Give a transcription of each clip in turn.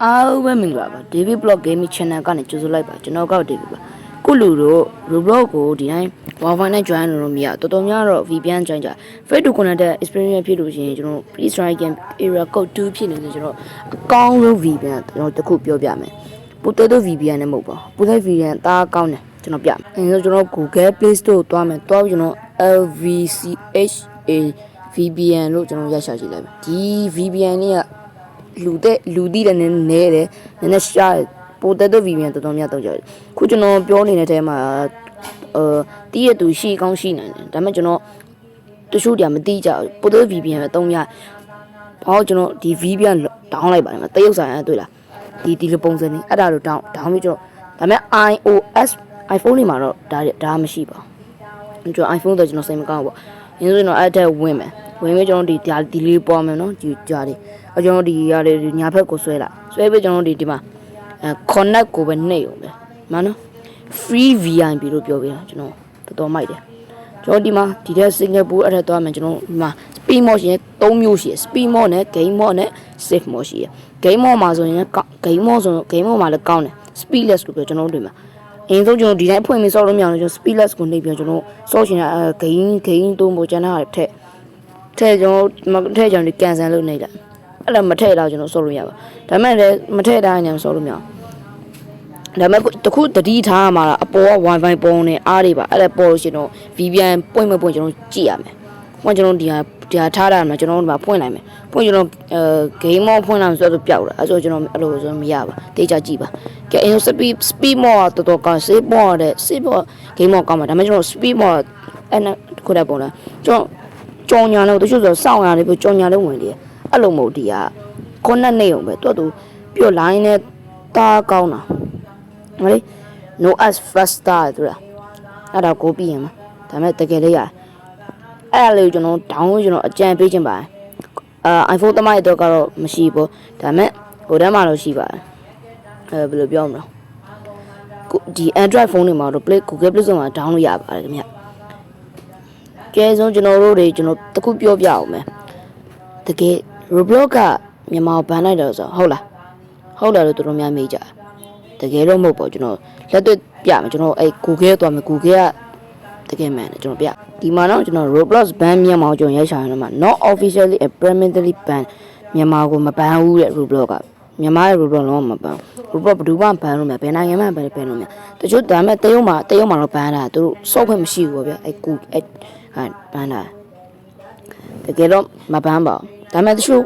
အားပဲမင်္ဂလာပါ David Blog Gaming Channel ကနေကြိုဆိုလိုက်ပါကျွန်တော်က David ပါခုလူတို့ Roblox ကိုဒီတိုင်း Wi-Fi နဲ့ join လို့မရတော်တော်များတော့ VPN join ကြ Face to Connect experience ဖြစ်လို့ရှိရင်ကျွန်တော် Please try game area code 2ဖြစ်နေဆိုကျွန်တော်အကောင်းဆုံး VPN ကျွန်တော်တခုပြောပြမယ် Potato VPN နဲ့မဟုတ်ပါဘူး Potato VPN တားကောင်းတယ်ကျွန်တော်ပြမယ်အဲဆိုကျွန်တော် Google Play Store ကိုတွားမယ်တွားပြီးကျွန်တော် LVCHA VPN လို့ကျွန်တော်ရရှာကြည့်လိုက်မယ်ဒီ VPN เนี่ยလူတီးတယ်နည်းနည်းရှားပိုတက်တော့ VPN တော်တော်များတော့ကြတယ်ခုကျွန်တော်ပြောနေတဲ့ထဲမှာတီးရသူရှိကောင်းရှိနိုင်တယ်ဒါပေမဲ့ကျွန်တော်တချို့တွေကမတီးကြဘူးပိုတက် VPN ပဲတုံးရဘာလို့ကျွန်တော်ဒီ VPN ဒေါင်းလိုက်ပါတယ်မတရုပ်ဆိုင်အဲ့တွေ့လားဒီလိုပုံစံနေအဲ့ဒါလိုဒေါင်းပြီးကျွန်တော်ဒါပေမဲ့ iOS iPhone တွေမှာတော့ဒါမရှိပါဘူးကျွန်တော် iPhone တော့ကျွန်တော်စိတ်မကောင်းဘူးပေါ့ရင်းဆိုကျွန်တော်အဲ့တဲ့ဝင်မယ်ကျွန်တော်ဒီလေးပေါ်မယ်နော်ဒီကြားလေးကျွန်တော်ဒီရတယ်ညာဘက်ကိုဆွဲပြီးကျွန်တော်ဒီမှာconnect ကိုပဲနှိပ်အောင်ပဲမှန်နော် free VIP လို့ပြောပြတာကျွန်တော်တော်မိုက်တယ်ကျွန်တော်ဒီမှာဒီတဲ့ Singapore အဲ့ဒါသွားမယ်ကျွန်တော်ဒီမှာ speed mode ရှိရင်3မျိုးရှိတယ် speed mode နဲ့ game mode နဲ့ safe mode ရှိတယ် game mode မှာဆိုရင် game mode မှာလည်းကောင်းတယ် speedless လို့ပြောကျွန်တော်တို့မှာအရင်ဆုံးကျွန်တော်ဒီတိုင်းဖွင့်ပြီးဆော့လို့မရအောင်ကျွန်တော် speedless ကိုနှိပ်ပြီးကျွန်တော်ဆော့ရှင်တာgame သုံးဖို့ကျန်တာထက်ကျွန်တော်ဒီ cancel လုပ်နေတာအဲ့ဒါမထည့်တော့ကျွန်တော်ဆော့လို့ရပါဒါပေမဲ့လည်းမထည့်တိုင်းနေဆော့လို့မရအောင်ဒါပေမဲ့တခုတတိထားမှာအပေါ်က Wi-Fi ပုံနဲ့အားတွေပါအဲ့ဒါပေါ်လို့ရှိရင်တော့ VPN ပွင့်မပွင့်ကျွန်တော်ကြည့်ရမယ်။ကျွန်တော်ဒီဟာထားတာမှာကျွန်တော်ဒီမှာဖွင့်လိုက်မယ်။ဖွင့်ကျွန်တော်game mode ဖွင့်လာဆိုတော့ပျောက်တာအဲ့ဆိုကျွန်တော်အဲ့လိုဆိုမရပါ။တေးချကြည့်ပါ။ကဲspeed mode တော်တော်ကောင်း safe mode တဲ့ safe mode game mode ကောင်းမှာဒါပေမဲ့ကျွန်တော် speed mode အဲ့ခုနကပုံလားကျွန်တော်ကြောင်ညာလို့တချို့ဆိုစောင့်ရတယ်ပြီးကြောင်ညာလို့ဝင်တယ်အဲ့လိုမဟုတ်ဒီကခုနနေအောင်ပဲတော်ပြော line နဲ့တားကောင်းတာမလေး no as faster တူလားအဲ့ဒါကိုပြီးရင်မှာဒါမဲ့တကယ်လေးရအဲ့ဒါလေးကျွန်တော် down ကျွန်တော်အကြံပေးခြင်းပါiPhone သမိုင်းတော့ကတော့မရှိဘူးဒါမဲ့ဟိုတန်းမှာတော့ရှိပါတယ်ဘယ်လိုပြောမလဲဒီ Android phone တွေမှာတော့ Google Play Store မှာ down လို့ရပါတယ်ခင်ဗျကဲဆုံးကျွန်တော်တို့တွေကျွန်တော်တခုပြောပြအောင်မယ်တကယ် Roblox ကမြန်မာဘန်လိုက်တော့ဆိုဟုတ်လားလို့တော်တော်များမေးကြတကယ်တော့မဟုတ်ပါကျွန်တော်လက်တွေ့ပြမယ်ကျွန်တော်အဲ့ Google သွားမယ် Google ကတကယ်မှန်တယ်ကျွန်တော်ပြဒီမှာတော့ကျွန်တော် Roblox ban မြန်မာကိုကျွန်တော်ရိုက်ရှာရတော့မှာ not officially and permanently ban မြန်မာကိုမဘန်ဘူးတဲ့ Roblox ကမြန်မာရဲ့ Roblox လုံးဝမဘန် Roblox ဘယ်သူမှဘန်လို့မရဘယ်နိုင်ငံမှဘန်လို့မရတချို့ဒါမဲ့တရုတ်မှာတော့ဘန်တာသူတို့စော့ခွင့်မရှိဘူးပေါ့ဗျအဲ့ Google အဲ့ဘန်တာတကယ်တော့မဘန်ပါဘူးဒါမဲ့တချို့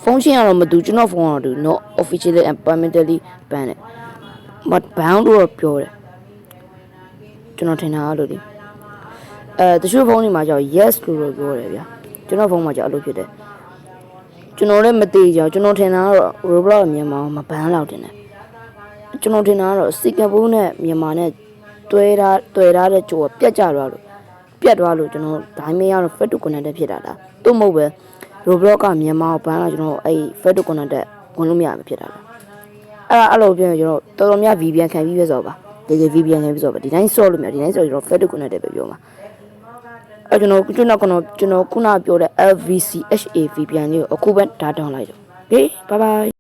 ဖုန်းရှင်ကတော့မတူကျွန်တော်ဖုန်းကတော့ not officially and permanently ban တယ်မဘန်လို့ပြောတယ်ကျွန်တော်ထင်တာလို့ဒီတချို့ဖုန်းတွေမှာကြောက် yes လို့ပြောတယ်ဗျာကျွန်တော်ဖုန်းမှာကြောက်အဲ့လိုဖြစ်တယ်ကျွန်တော်လည်းမသိကြကျွန်တော်ထင်တာကတော့ Roblox မြန်မာမဘန်လောက်တင်တယ်ကျွန်တော်ထင်တာကတော့ Singapore နဲ့မြန်မာနဲ့တွဲထားတဲ့ကြိုးပြတ်သွားလို့ကျွန်တော်ဒိုင်းမရတော့ Face to Connect ဖြစ်တာလားသူ့မဟုတ်ပဲ Roblox ကမြန်မာကိုဘန်လာကျွန်တော်အဲ့ Face to Connect ဝင်လို့မရဘူးဖြစ်တာလားအဲ့လိုပြောရင်ကျွန်တော်တော်တော်များ VPN ခံပြီးပဲဆိုပါတကယ် VPN ခံပြီးဆိုပါဒီတိုင်းဆော့လို့မရဒီတိုင်းဆော့ကျွန်တော် Face to Connect ပဲပြောမှာအဲ့ကျွန်တော်ခုနပြောတဲ့ LVCHA VPN ကိုအခုပဲဒါတောင်းလိုက်တော့ Okay bye bye